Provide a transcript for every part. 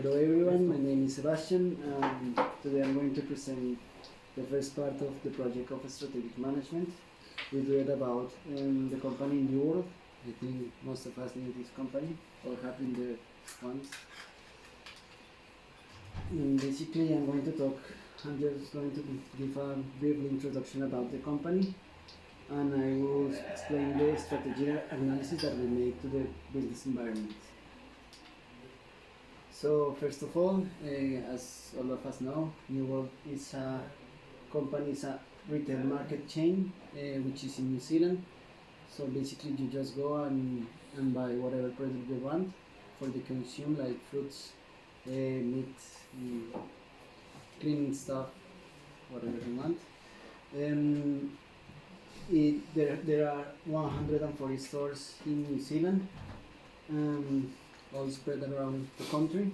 Hello everyone, my name is Sebastian. Today I'm going to present the first part of the project of strategic management. We do it about the company New World. I think most of us knew this company or have been there once. And basically I'm just going to give a brief introduction about the company, and I will explain the strategic analysis that we make to the business environment. So first of all, as all of us know, New World is a company, is a retail market chain, which is in New Zealand. So basically you just go and buy whatever product you want for the consume, like fruits, meat, cleaning stuff, whatever you want. There are 140 stores in New Zealand, all spread around the country.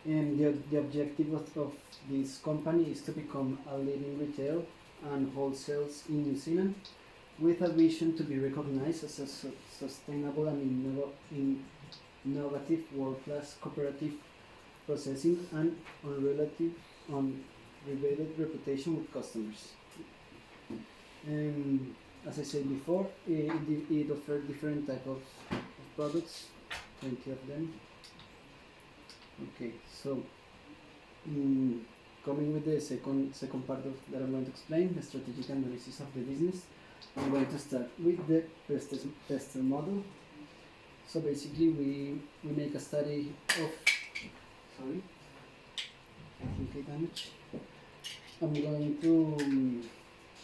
And the objective of this company is to become a leading retail and wholesales in New Zealand, with a vision to be recognized as a sustainable and innovative world-class cooperative processing and unrelated reputation with customers. As I said before, it offers different type of products, 20 of them. Okay, so coming with the second part of that I'm going to explain, the strategic analysis of the business. I'm going to start with the tester model. So basically we make a study of, sorry, I think I damaged. I'm going to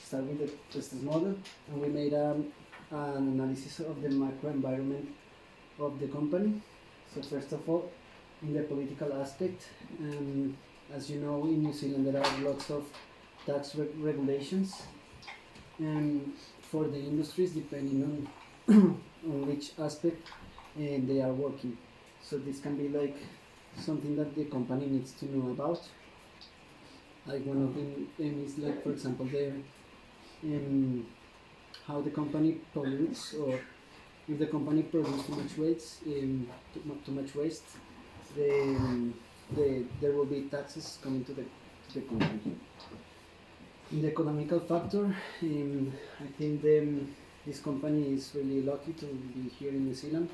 start with the testers model, and we made an analysis of the microenvironment of the company. So first of all, in the political aspect, as you know, in New Zealand there are lots of tax regulations for the industries, depending on which aspect they are working. So this can be like something that the company needs to know about. Like one of them is like, for example, how the company pollutes, or if the company produces too much waste, there will be taxes coming to the company. In the economical factor, I think this company is really lucky to be here in New Zealand,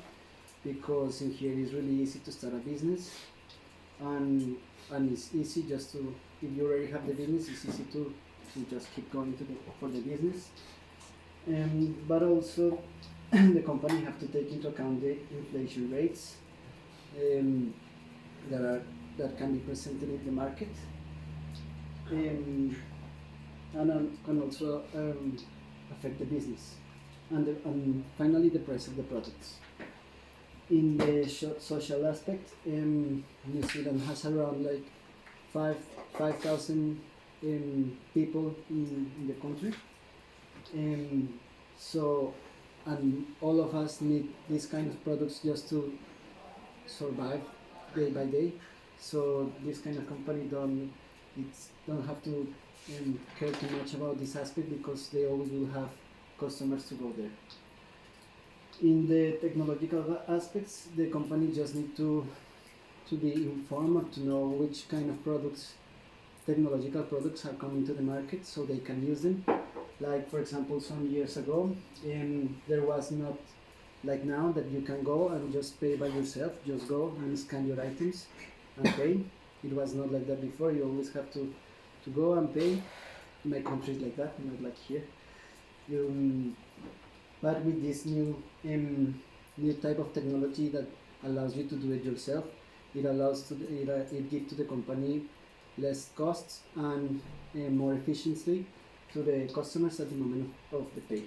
because in here it's really easy to start a business, and it's easy just to, if you already have the business, it's easy to just keep going for the business. But also the company have to take into account the inflation rates that can be presented in the market, and can also affect the business, and finally the price of the products. In the social aspect, New Zealand has around like 5,000 people in the country, so, and all of us need these kind of products just to survive day by day. So this kind of company don't have to care too much about this aspect, because they always will have customers to go there. In the technological aspects, the company just need to be informed, or to know which kind of products, technological products, are coming to the market, so they can use them. Like for example, some years ago, there was not like now that you can go and just pay by yourself, just go and scan your items and pay. It was not like that before. You always have to go and pay. My country is like that, not like here. But with this new type of technology that allows you to do it yourself, it gives to the company less costs and more efficiency to the customers at the moment of the pay.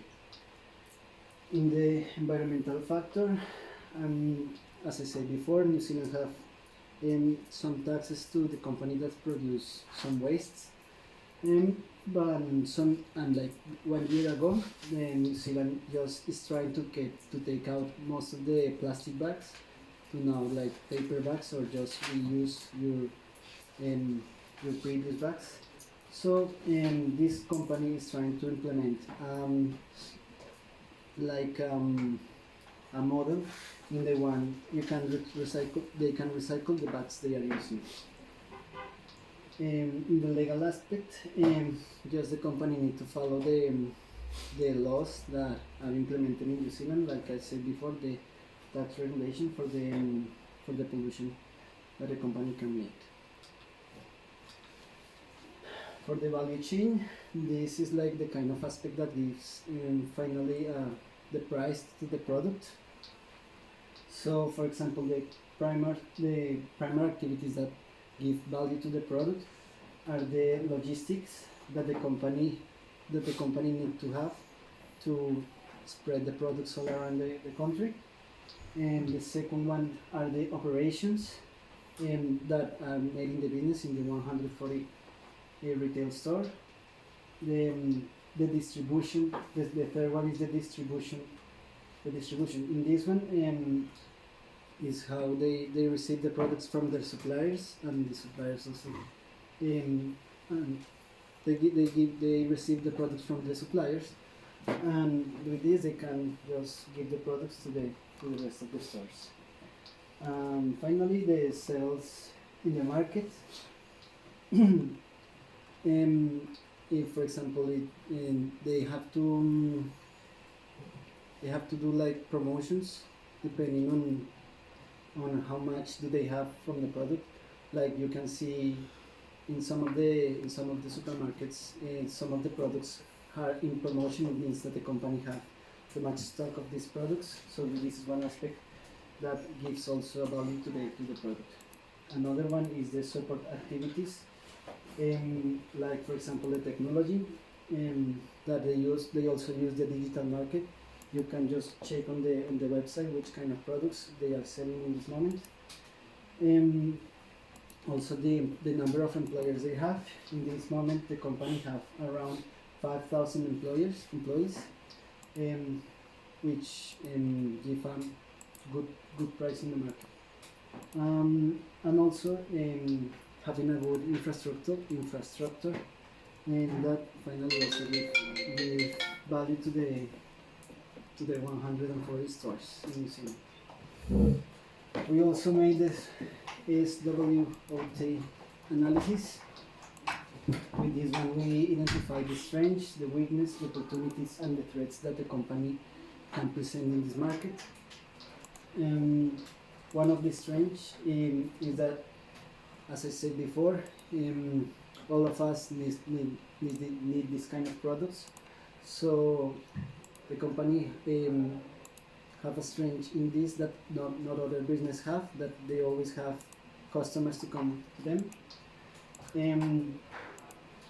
In the environmental factor, as I said before, New Zealand have some taxes to the company that produce some wastes. But like 1 year ago, New Zealand just is trying to take out most of the plastic bags to now like paper bags, or just reuse your previous bags. So this company is trying to implement a model in the one you can recycle. They can recycle the bags they are using. In the legal aspect, just the company need to follow the laws that are implemented in New Zealand, like I said before, the tax regulation for the pollution that a company can make. For the value chain, this is like the kind of aspect that gives finally the price to the product. So, for example, the primary activities that give value to the product are the logistics that the company need to have to spread the products all around the country. And the second one are the operations that are made in the business in the 140 retail store. The distribution, the third one is the distribution. The distribution in this one is how they receive the products from their suppliers, and the suppliers also they receive the products from the suppliers, and with this they can just give the products to the rest of the stores. Finally, the sales in the market. If, for example, they have to do like promotions depending on how much do they have from the product. Like you can see in some of the supermarkets, some of the products are in promotion. It means that the company have too much stock of these products. So this is one aspect that gives also a value to the product. Another one is the support activities, like for example the technology that they use. They also use the digital market. You can just check on the website which kind of products they are selling in this moment. Also the number of employers they have. In this moment the company have around 5,000 employees, which give a good price in the market. And also having a good infrastructure, and that finally also give value to the 140 stores in New Zealand. We also made this SWOT analysis. With this one, we identify the strengths, the weakness, the opportunities, and the threats that the company can present in this market. One of the strengths is that, as I said before, all of us need this kind of products. So the company have a strength in this that not other business have, that they always have customers to come to them. And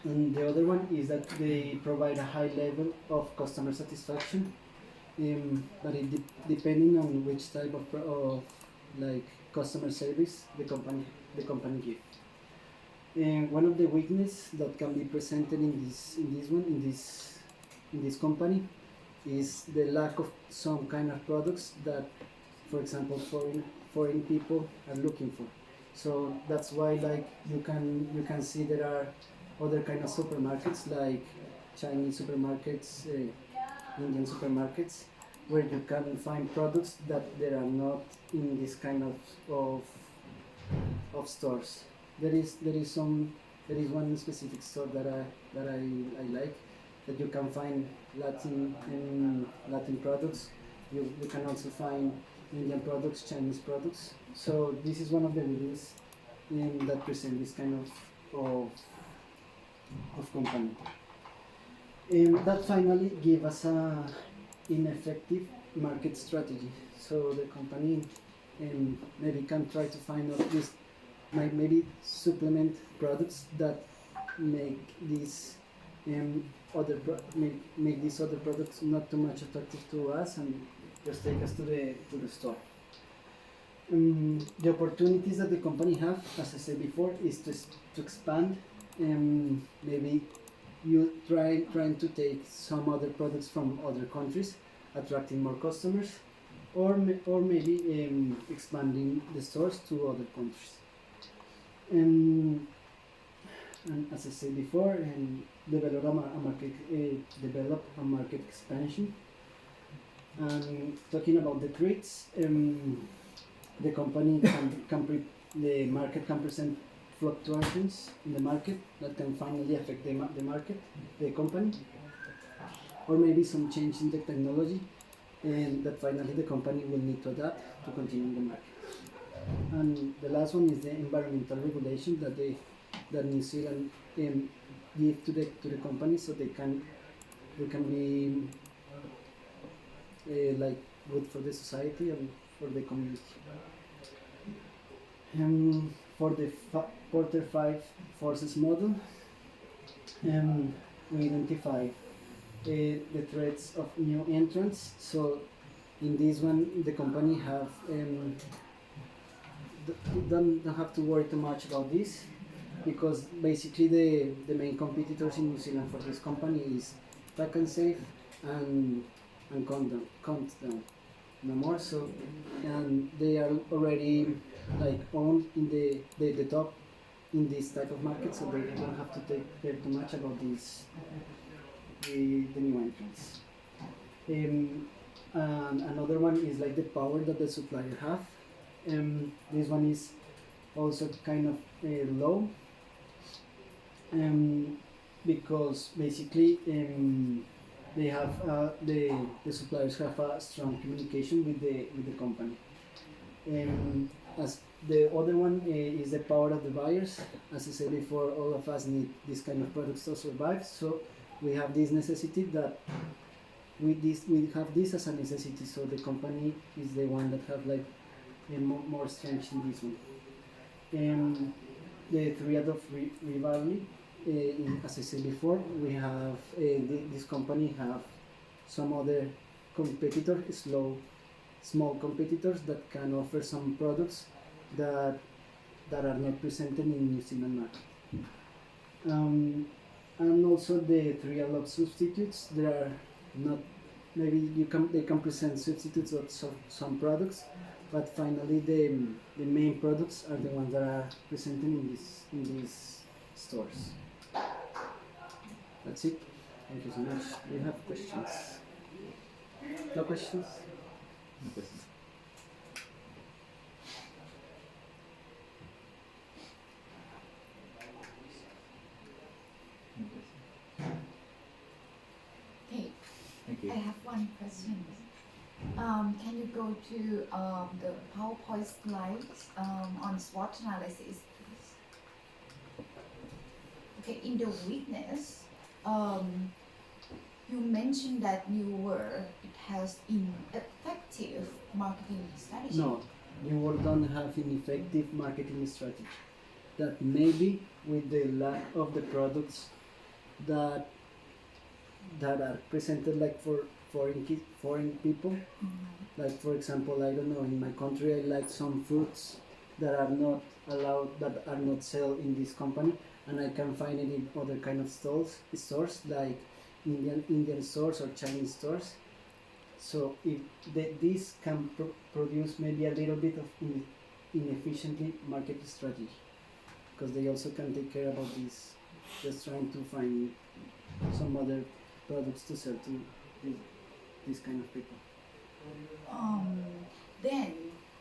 the other one is that they provide a high level of customer satisfaction, but depending on which type of like customer service the company give. One of the weaknesses that can be presented in this company is the lack of some kind of products that, for example, foreign people are looking for. So that's why, like, you can see there are other kind of supermarkets, like Chinese supermarkets, Indian supermarkets, where you can find products that there are not in this kind of stores. There is one specific store that I like, that you can find Latin products. You can also find Indian products, Chinese products. So this is one of the videos that present this kind of company. That finally gave us a ineffective market strategy. So the company maybe can try to find out this, maybe supplement products that make these make these other products not too much attractive to us, and just take us to the store. The opportunities that the company have, as I said before, is to expand. Maybe you trying to take some other products from other countries, attracting more customers, or maybe expanding the stores to other countries. And as I said before, develop a market expansion. And talking about the threats, the company the market can present fluctuations in the market that can finally affect the market, the company, or maybe some change in the technology, and that finally the company will need to adapt to continue in the market. And the last one is the environmental regulation that New Zealand give to the company, so they can be like good for the society and for the community. For the quarter 5 forces model, we identify the threats of new entrants. So in this one, the company don't have to worry too much about this, because basically the main competitors in New Zealand for this company is Track and Safe and Countdown, no more. So, and they are already like owned in the top in this type of market, so they don't have to take care too much about this the new entrants. And another one is like the power that the supplier have. This one is also kind of low, because basically they have the suppliers have a strong communication with the company. As the other one is the power of the buyers. As I said before, all of us need this kind of products to survive. So we have this necessity that we have this as a necessity. So the company is the one that have like more strength in this one. The triad of rivalry. As I said before, we have this company have some other competitors, small competitors that can offer some products that are not presented in New Zealand market. And also the trial of substitutes. There are not, maybe they can present substitutes of some products, but finally the main products are the ones that are presented in these stores. That's it. Thank you so much. Do you have questions? No questions? No questions. Okay, Thank you. I have one question. Can you go to the PowerPoint slides on SWOT analysis, please? Okay, in the witness, you mentioned that it has ineffective marketing strategy. No, New World don't have an effective marketing strategy. That maybe with the lack of the products that are presented like for foreign people. Like for example, I don't know, in my country I like some fruits that are not allowed, that are not sold in this company, and I can find it in other kind of stores like Indian stores or Chinese stores. So if this can produce maybe a little bit of inefficiently market strategy, because they also can take care about this, just trying to find some other products to sell to these kind of people. Then,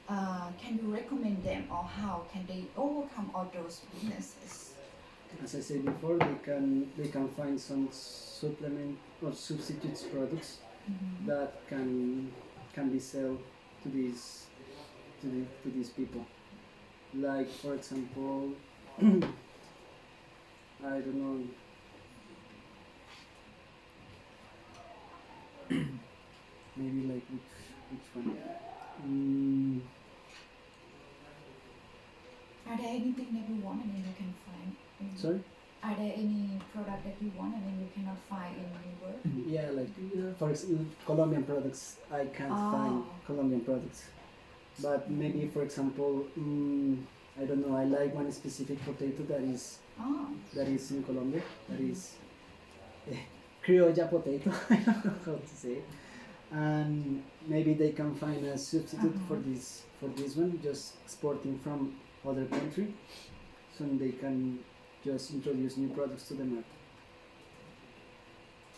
can you recommend them, or how can they overcome all those weaknesses? As I said before, they can find some supplement or substitutes products that can be sold to these people. Like for example, I don't know. Maybe like which one? Are there anything that you want and then you can find? Sorry? Are there any product that you want and then you cannot find in your work? Yeah, like for example, Colombian products. I can't find Colombian products. But maybe for example, I don't know. I like one specific potato that is in Colombia. That is criolla potato. I don't know how to say it. And maybe they can find a substitute for this one, just exporting from other country, so they can just introduce new products to the market.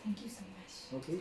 Thank you so much. Okay.